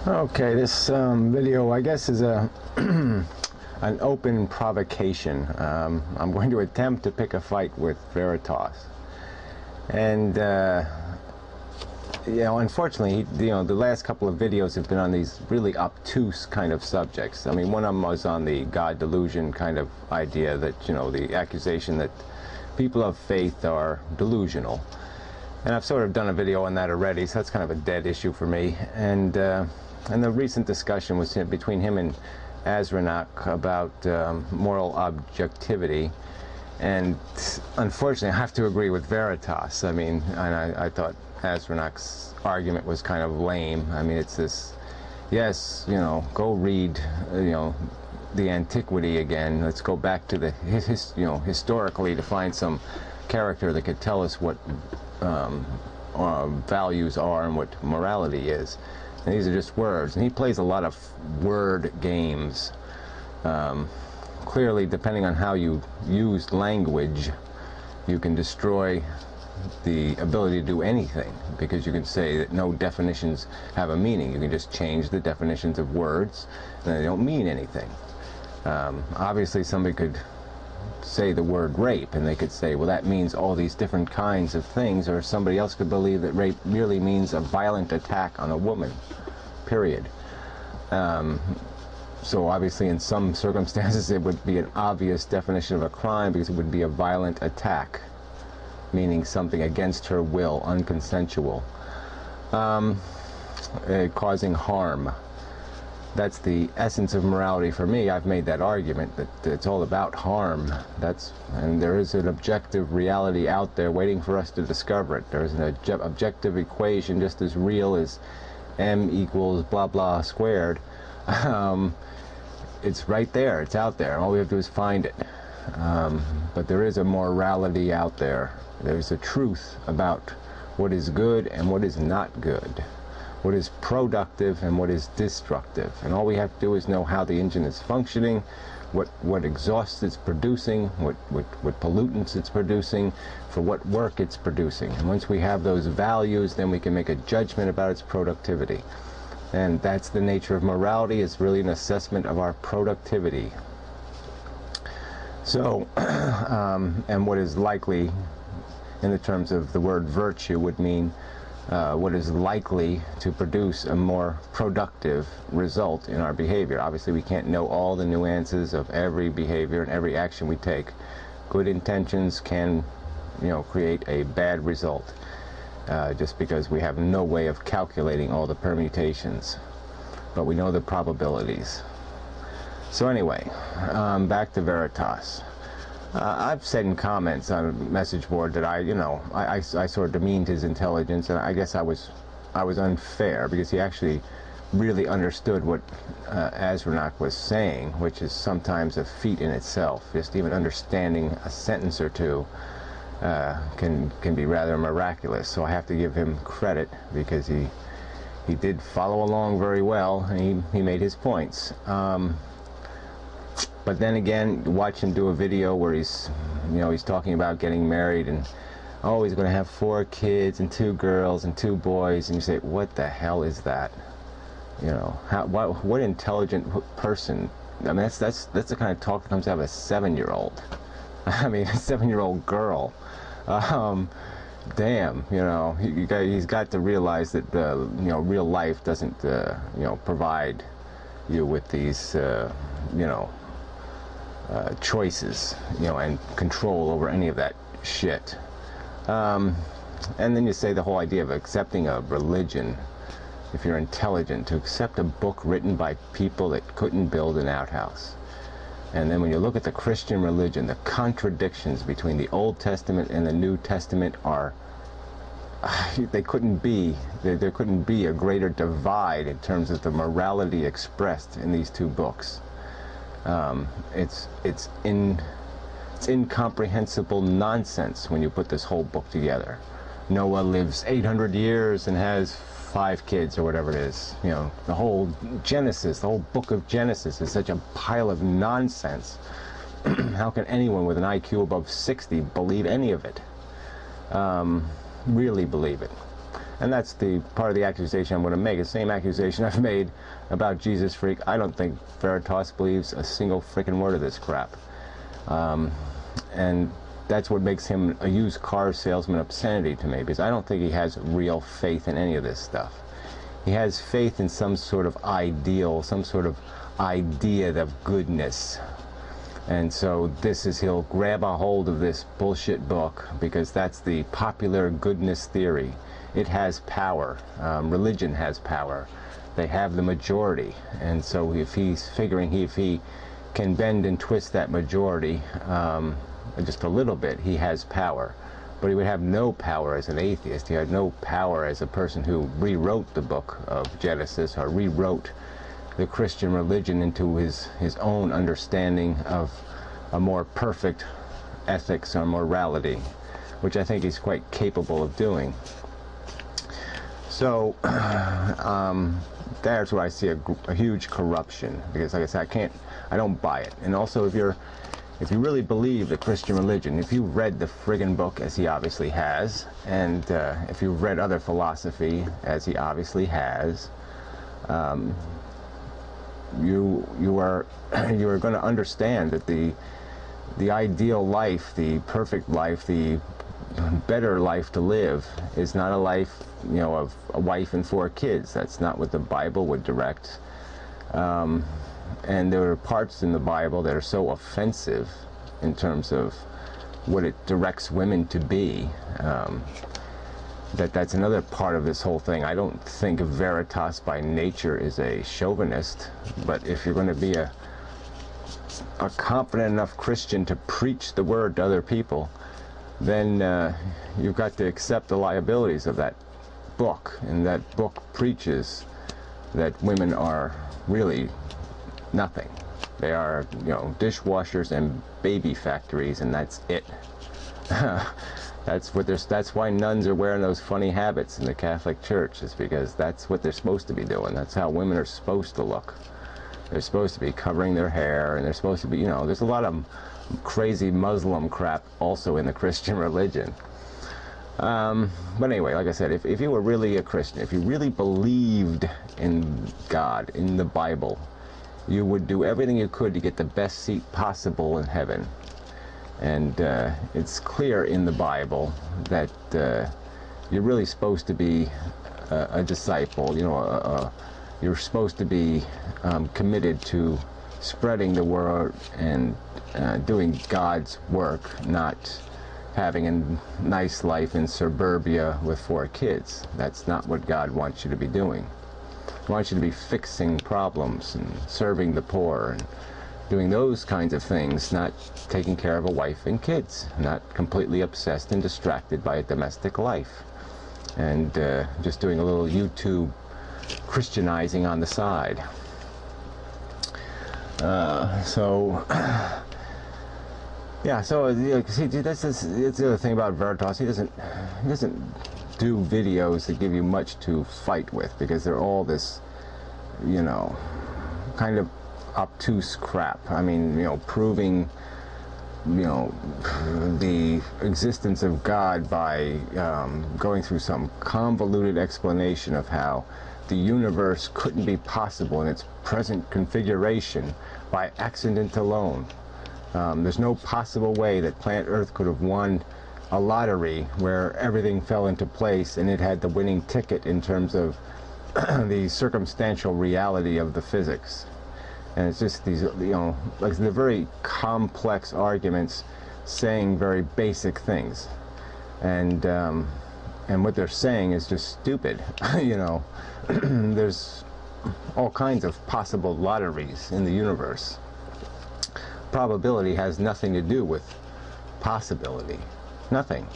Okay, this video, I guess, is a an open provocation. I'm going to attempt to pick a fight with Veritas, and unfortunately, the last couple of videos have been on these really obtuse kind of subjects. I mean, one of them was on the God delusion kind of idea that the accusation that people of faith are delusional, and I've sort of done a video on that already, so that's kind of a dead issue for me. And the recent discussion was between him and Azranak about moral objectivity, and unfortunately I have to agree with Veritas. I mean, I thought Azranak's argument was kind of lame. I mean, it's this, yes, go read, the antiquity again. Let's go back to the historically to find some character that could tell us what values are and what morality is. And these are just words, and he plays a lot of word games. Clearly, depending on how you use language, you can destroy the ability to do anything, because you can say that no definitions have a meaning. You can just change the definitions of words, and they don't mean anything. Obviously, somebody could say the word rape, and they could say, well, that means all these different kinds of things, or somebody else could believe that rape really means a violent attack on a woman, period. So obviously in some circumstances it would be an obvious definition of a crime, because it would be a violent attack, meaning something against her will, unconsensual, causing harm. That's the essence of morality for me. I've made that argument that it's all about harm. And there is an objective reality out there waiting for us to discover it. There is an objective equation just as real as m equals blah blah squared. It's right there. It's out there. All we have to do is find it. But there is a morality out there. There's a truth about what is good and what is not good, what is productive and what is destructive, and all we have to do is know how the engine is functioning, what exhaust it's producing, what pollutants it's producing, for what work it's producing. And once we have those values, then we can make a judgment about its productivity. And that's the nature of morality. It's really an assessment of our productivity. So and what is likely, in the terms of the word virtue, would mean what is likely to produce a more productive result in our behavior. Obviously, we can't know all the nuances of every behavior and every action we take. Good intentions can, create a bad result, just because we have no way of calculating all the permutations, but we know the probabilities. So anyway, back to Veritas. I've said in comments on a message board that I sort of demeaned his intelligence, and I guess I was unfair, because he actually really understood what Azranak was saying, which is sometimes a feat in itself. Just even understanding a sentence or two can be rather miraculous. So I have to give him credit, because he did follow along very well, and he made his points. But then again, watch him do a video where he's talking about getting married, and he's going to have 4 kids and 2 girls and 2 boys, and you say, what the hell is that? What intelligent person? I mean, that's the kind of talk that comes out of a 7-year-old. I mean, a 7-year-old girl. Damn, he's got to realize that real life doesn't provide you with these choices, and control over any of that shit. And then you say the whole idea of accepting a religion, if you're intelligent, to accept a book written by people that couldn't build an outhouse. And then when you look at the Christian religion, the contradictions between the Old Testament and the New Testament are, there couldn't be a greater divide in terms of the morality expressed in these 2 books. It's incomprehensible nonsense when you put this whole book together. Noah lives 800 years and has 5 kids, or whatever it is. The whole Genesis, the whole book of Genesis is such a pile of nonsense. How can anyone with an IQ above 60 believe any of it? Really believe it? And that's the part of the accusation I'm going to make. The same accusation I've made about Jesus Freak. I don't think Veritas believes a single freaking word of this crap. And that's what makes him a used car salesman obscenity to me, because I don't think he has real faith in any of this stuff. He has faith in some sort of ideal, some sort of idea of goodness. And so he'll grab a hold of this bullshit book because that's the popular goodness theory. It has power. Religion has power. They have the majority. And so if he's figuring if he can bend and twist that majority just a little bit, he has power. But he would have no power as an atheist. He had no power as a person who rewrote the book of Genesis or rewrote the Christian religion into his own understanding of a more perfect ethics or morality, which I think he's quite capable of doing. So that's where I see a huge corruption, because like I said, I don't buy it. And also, if you really believe the Christian religion, if you read the friggin' book, as he obviously has, and if you've read other philosophy, as he obviously has, you are going to understand that the ideal life, the perfect life, the better life to live is not a life, of a wife and 4 kids. That's not what the Bible would direct. And there are parts in the Bible that are so offensive in terms of what it directs women to be, that's another part of this whole thing. I don't think Veritas by nature is a chauvinist, but if you're going to be a confident enough Christian to preach the word to other people, then you've got to accept the liabilities of that book. And that book preaches that women are really nothing. They are, dishwashers and baby factories, and that's it. That's why nuns are wearing those funny habits in the Catholic Church, is because that's what they're supposed to be doing. That's how women are supposed to look. They're supposed to be covering their hair, and they're supposed to be, there's a lot of crazy Muslim crap also in the Christian religion. But anyway, like I said, if you were really a Christian, if you really believed in God, in the Bible, you would do everything you could to get the best seat possible in heaven. And it's clear in the Bible that you're really supposed to be a disciple. You're supposed to be committed to spreading the word and doing God's work, not having a nice life in suburbia with 4 kids. That's not what God wants you to be doing. He wants you to be fixing problems and serving the poor and doing those kinds of things, not taking care of a wife and kids, not completely obsessed and distracted by a domestic life, and just doing a little YouTube Christianizing on the side. Yeah, so see, that's the other thing about Veritas. He doesn't do videos that give you much to fight with, because they're all this, kind of obtuse crap. I mean, proving, the existence of God by going through some convoluted explanation of how the universe couldn't be possible in its present configuration by accident alone. There's no possible way that planet Earth could have won a lottery where everything fell into place and it had the winning ticket in terms of the circumstantial reality of the physics. And it's just these, like the very complex arguments saying very basic things. And what they're saying is just stupid. There's all kinds of possible lotteries in the universe. Probability has nothing to do with possibility. Nothing.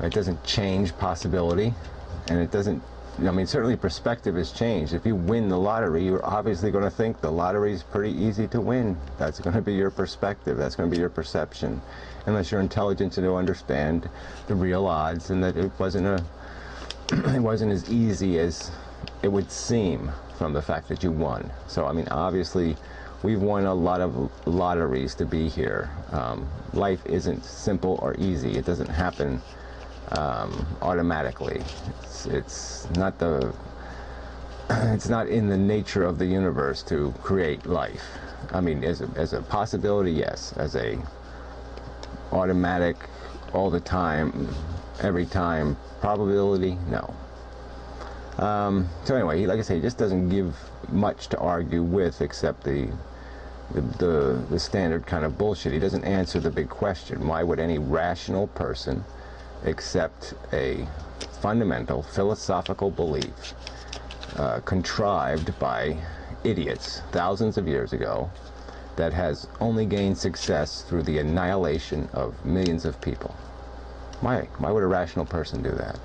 It doesn't change possibility, and it doesn't, certainly perspective has changed. If you win the lottery, you're obviously going to think the lottery is pretty easy to win. That's going to be your perspective. That's going to be your perception, unless you're intelligent to understand the real odds and that it wasn't as easy as it would seem from the fact that you won. So, obviously, we've won a lot of lotteries to be here. Life isn't simple or easy. It doesn't happen automatically. It's not the it's not in the nature of the universe to create life. I mean, as a possibility, yes. As a automatic, all the time, every time probability, no. So anyway, like I say, he just doesn't give much to argue with except the standard kind of bullshit. He doesn't answer the big question: why would any rational person accept a fundamental philosophical belief contrived by idiots thousands of years ago that has only gained success through the annihilation of millions of people? Why would a rational person do that?